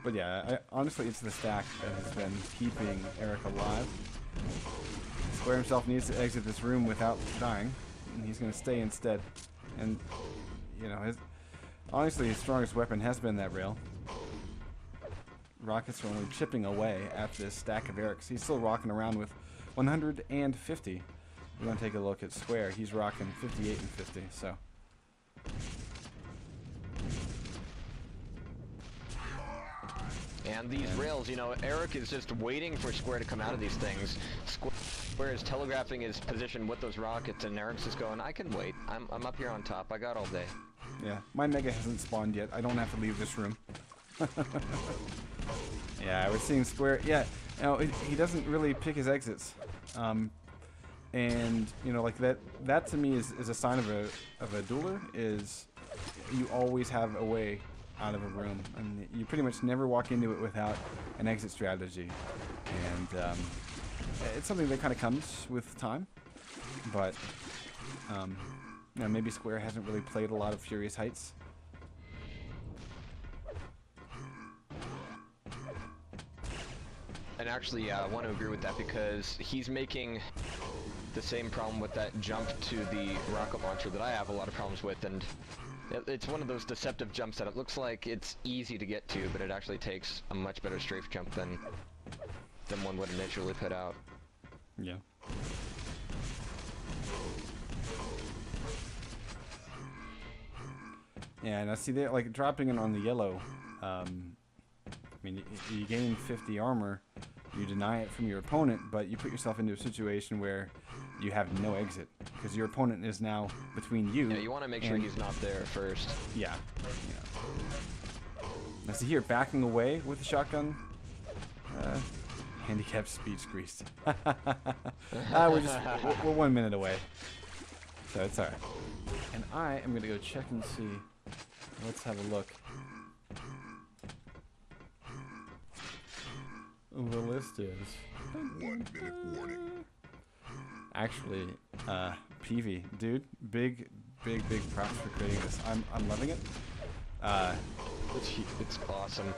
But yeah, honestly, it's the stack that has been keeping Eric alive. Square himself needs to exit this room without dying, and he's going to stay instead. And, you know, honestly, his strongest weapon has been that rail. Rockets are only chipping away at this stack of Eric's. He's still rocking around with 150. We're going to take a look at Square. He's rocking 58 and 50, so... And these rails, you know, Eric is just waiting for Square to come out of these things. Square is telegraphing his position with those rockets, and Eric's just going, I can wait. I'm up here on top. I got all day. Yeah, my Mega hasn't spawned yet. I don't have to leave this room. Yeah, I was seeing Square. Yeah, you know, he doesn't really pick his exits. And, you know, like that to me is a sign of a dueler, is you always have a way out of a room, and you pretty much never walk into it without an exit strategy. And it's something that kind of comes with time, but you know, maybe Square hasn't really played a lot of Furious Heights. And actually, I want to agree with that, because he's making the same problem with that jump to the rocket launcher that I have a lot of problems with, and it's one of those deceptive jumps that it looks like it's easy to get to, but it actually takes a much better strafe jump than one would initially put out. Yeah. Yeah, and I see there, like, dropping in on the yellow. I mean, you gain 50 armor, you deny it from your opponent, but you put yourself into a situation where you have no exit, because your opponent is now between you. Yeah, you want to make sure he's not there first. Yeah. Yeah. I see here, backing away with the shotgun. Handicap speech greased. We're 1 minute away, so it's alright. And I am gonna go check and see. Let's have a look. The list is 1 minute warning. Actually, PV, dude, big props for creating this. I'm loving it. It's awesome.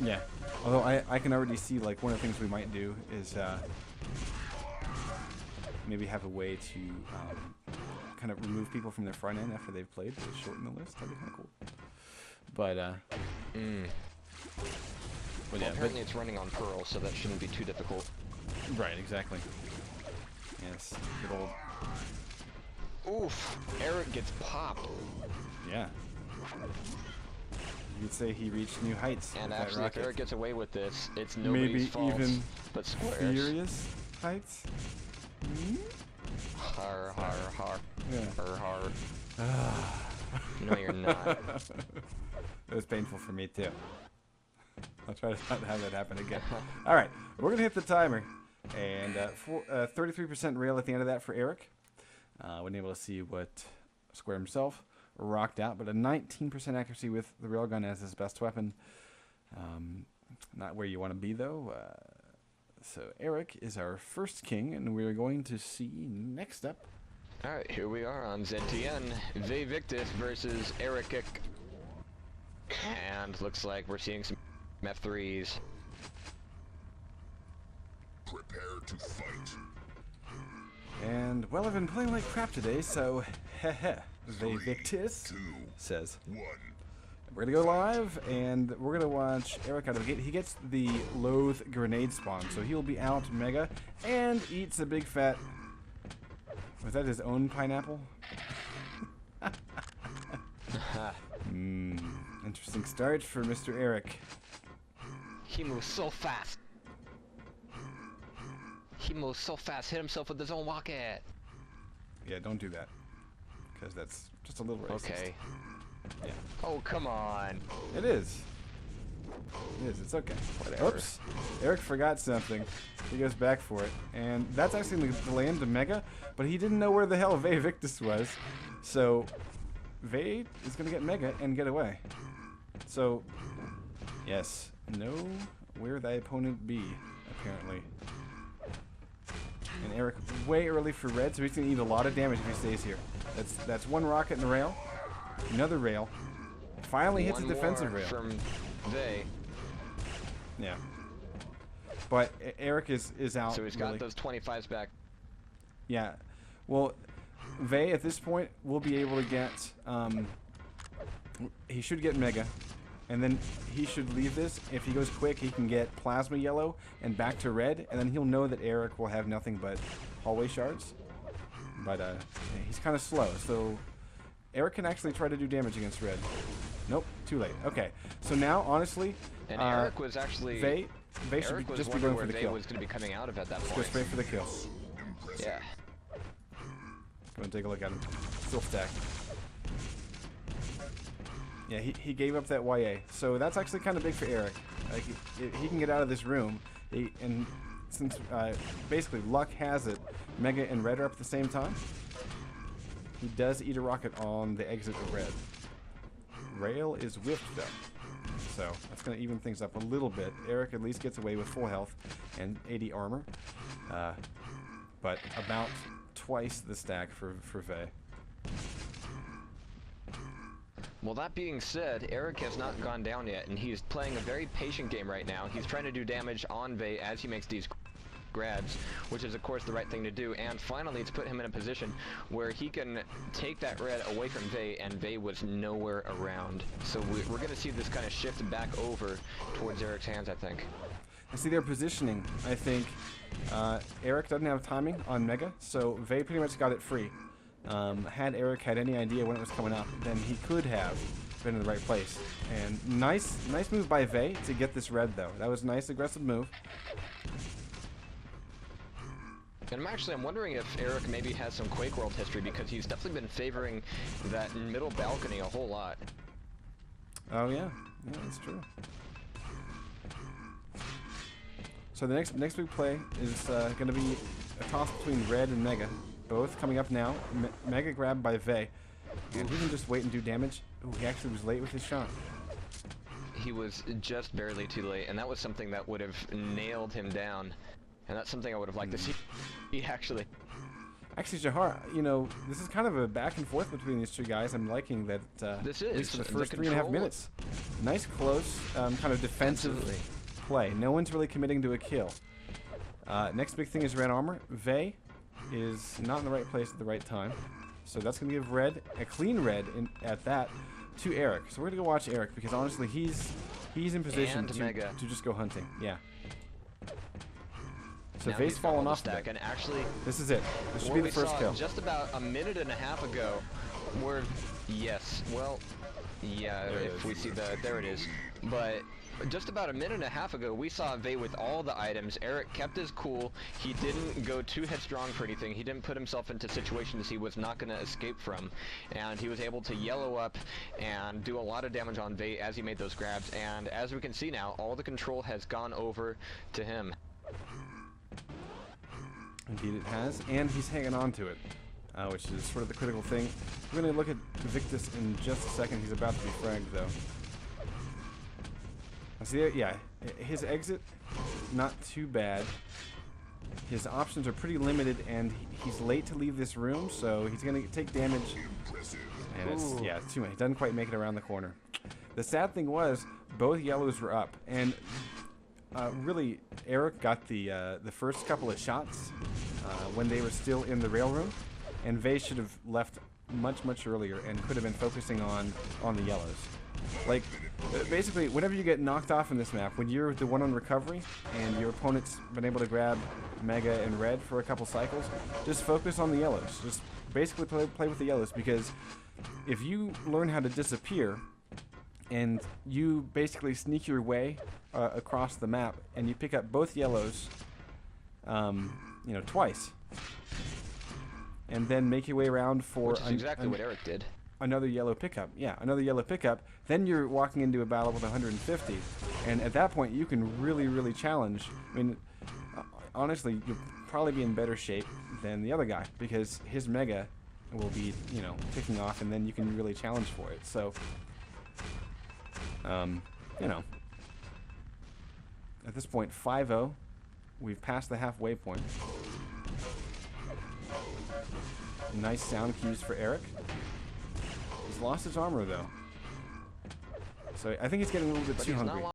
Yeah. Although I can already see, like, one of the things we might do is maybe have a way to kind of remove people from their front end after they've played to shorten the list. That'd be kind of cool. But Well, yeah, apparently it's running on Pearl, so that shouldn't be too difficult. Right, exactly. Yes, good old... Oof! Eric gets popped. Yeah. You'd say he reached new heights. And with actually, that if rocket. Eric gets away with this, it's nobody's Maybe fault even but Square's. Furious heights? Hmm? Har har har. Yeah. Har har. No, you're not. It was painful for me, too. I'll try to not have that happen again. All right, we're going to hit the timer. And 33% rail at the end of that for Eric. Wasn't able to see what Square himself rocked out, but a 19% accuracy with the railgun as his best weapon. Not where you want to be, though. So Eric is our first king, and we're going to see next up. Alright, here we are on ZTN. Vevictus versus Eric. And looks like we're seeing some F3s. Prepare to fight. And, well, I've been playing like crap today, so heh Vevictus 2, says. 1. We're going to go live, and we're going to watch Eric out of the gate. He gets the Loathe grenade spawn, so he'll be out Mega and eats a big fat... Was that his own pineapple? Interesting start for Mr. Eric. He moves so fast. He moves so fast, hit himself with his own rocket. Yeah, don't do that, because that's just a little racist. Okay. Yeah. Oh, come on. It is. It is. It's okay. Whatever. Oops. Eric forgot something. He goes back for it. And that's actually the land to Mega, but he didn't know where the hell Vevictus was. So, Ve is going to get Mega and get away. So, yes. Know where thy opponent be, apparently. And Eric way early for red, so he's going to eat a lot of damage if he stays here. That's one rocket in the rail. Another rail. Finally hits a defensive rail. From Vey. Yeah. But Eric is out. So he's got really. those 25s back. Yeah. Well, Vey at this point will be able to get. He should get Mega, and then he should leave this. If he goes quick, he can get Plasma Yellow and back to Red, and then he'll know that Eric will have nothing but Hallway Shards. But he's kind of slow, so Eric can actually try to do damage against Red. Nope, too late. Okay, so now honestly, And Eric was actually. Vey should Eric was just be wondering going for where the Vey kill. was going to be coming out of at that Just go point. straight for the kill. Yeah. Go and take a look at him. Still stacked. Yeah, he gave up that YA. So that's actually kind of big for Eric. Like, he can get out of this room. And since basically luck has it, Mega and Red are up at the same time, he does eat a rocket on the exit of Red. Rail is whiffed though. So that's going to even things up a little bit. Eric at least gets away with full health and 80 armor. But about twice the stack for Vey. Well, that being said, Eric has not gone down yet, and he's playing a very patient game right now. He's trying to do damage on Vey as he makes these grabs, which is of course the right thing to do, and finally it's put him in a position where he can take that Red away from Vey, and Vey was nowhere around. So we're going to see this kind of shift back over towards Eric's hands, I think. I see their positioning. I think Eric doesn't have timing on Mega, so Vey pretty much got it free. Had Eric had any idea when it was coming up, then he could have been in the right place. And nice move by Vey to get this Red though. That was a nice aggressive move. And I'm wondering if Eric maybe has some Quake World history, because he's definitely been favoring that middle balcony a whole lot. Oh yeah, that's true. So the next big play is going to be a toss between Red and Mega. Both coming up now. Mega grabbed by Vey. And he can just wait and do damage. Ooh, he actually was late with his shot. He was just barely too late, and that was something that would have nailed him down. And that's something I would have liked to see, actually. Actually, Jahar, you know, this is kind of a back and forth between these two guys. I'm liking that, This at least is. for the The first 3.5 control- minutes. Nice, close, kind of defensive Absolutely. play. No one's really committing to a kill. Next big thing is Red Armor. Vey is not in the right place at the right time. So that's going to give Red, a clean Red at that, to Eric. So we're going to go watch Eric, because honestly, he's in position And Mega. to just go hunting. Yeah. So Now Vey's he's got all fallen the off stack, there. and actually, This is it. This should what be we the first saw kill. just about a minute and a half ago, where, yes, well, yeah, There it if is. we see there it is. But just about a minute and a half ago, we saw Vey with all the items. Eric kept his cool. He didn't go too headstrong for anything. He didn't put himself into situations he was not going to escape from. And he was able to yellow up and do a lot of damage on Vey as he made those grabs. And as we can see now, all the control has gone over to him. Indeed it has, and he's hanging on to it, which is sort of the critical thing. We're going to look at Victus in just a second. He's about to be fragged, though. See, yeah, his exit, not too bad. His options are pretty limited, and he's late to leave this room, so he's going to take damage. And it's, yeah, it's too much. He doesn't quite make it around the corner. The sad thing was, both yellows were up, and really, Eric got the first couple of shots when they were still in the rail room, and Vey should have left much earlier and could have been focusing on the yellows. Like, basically, whenever you get knocked off in this map, when you're the one on recovery and your opponent's been able to grab Mega and Red for a couple cycles, just focus on the yellows. Just basically play with the yellows, because if you learn how to disappear and you basically sneak your way across the map and you pick up both yellows, you know, twice, and then make your way around for Which is exactly what Eric did. Another yellow pickup. Yeah, another yellow pickup. Then you're walking into a battle with 150. And at that point, you can really challenge. I mean, honestly, you'll probably be in better shape than the other guy, because his Mega will be, you know, ticking off, and then you can really challenge for it. So, you know, at this point, 5-0. We've passed the halfway point. Nice sound cues for Eric. He's lost his armor, though. So I think he's getting a little bit But too he's not hungry.